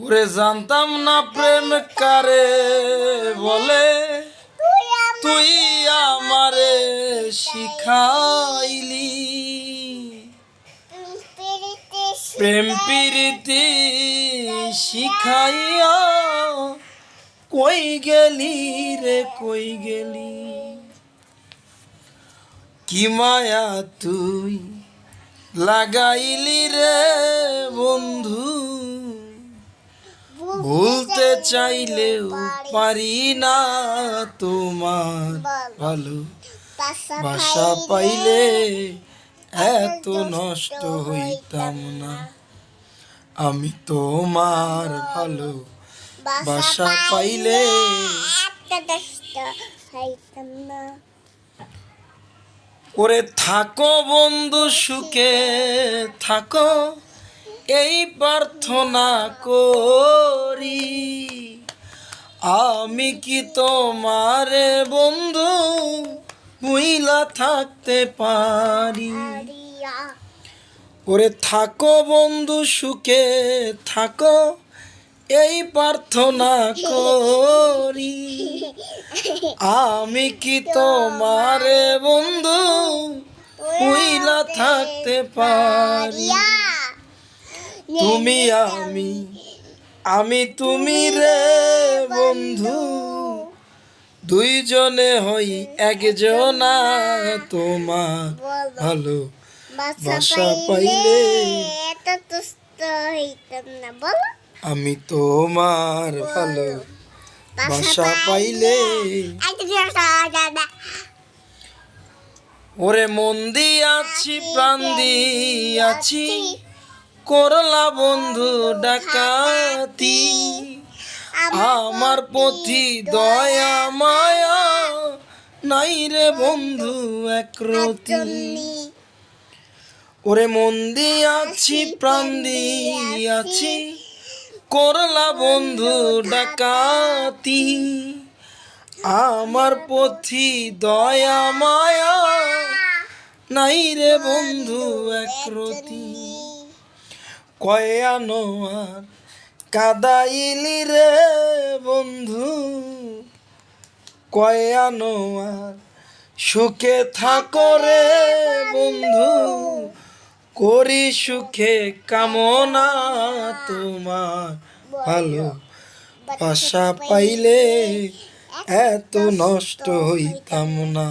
ওরে জানতাম না প্রেম কারে বলে, তুই আমারে শিখাইলি। প্রেম প্রীতি শিখাইয়া কই গেলি রে কই গেলি। কি মায়া তুই লাগাইলি রে বন্ধু, ভুলতে চাইলেও পারি না তোমার ভালো বাসা পাইলে এত নষ্ট হইতাম না। আমি তোমার ভালো বাসা পাইলে ওরে থাকো বন্ধু সুখে থাকো, এই প্রার্থনা করি। আমি কি তোমারে বন্ধু ভুইলা থাকতে পারি। ওরে থাকো বন্ধু সুখে থাকো, এই প্রার্থনা করি। আমি কি তোমারে বন্ধু ভুইলা থাকতে পারি। তুমি আমি তুমি রে বন্ধু, দুইজনে হই একজনা তোমার ভালো বাসা পাইলে। আমি তোমার ভালো বাসা পাইলে। ওরে মন দিয়াছি প্রাণ দিয়াছি, করলা বন্ধু ডাকাতি। আমার প্রতি দয়া মায়া নাই রে বন্ধু একরতি। ওরে মন দিয়াছি প্রাণ দিয়াছি, করলা বন্ধু ডাকাতি। আমার প্রতি দয়া মায়া নাই রে বন্ধু একরতি। কয়ানো আর কাদাইলি রে বন্ধু, কয়ানো আর সুখে থাকো রে বন্ধু। করি সুখে কামনা তোমার ভালো বাসা পাইলে এত নষ্ট হইতাম না।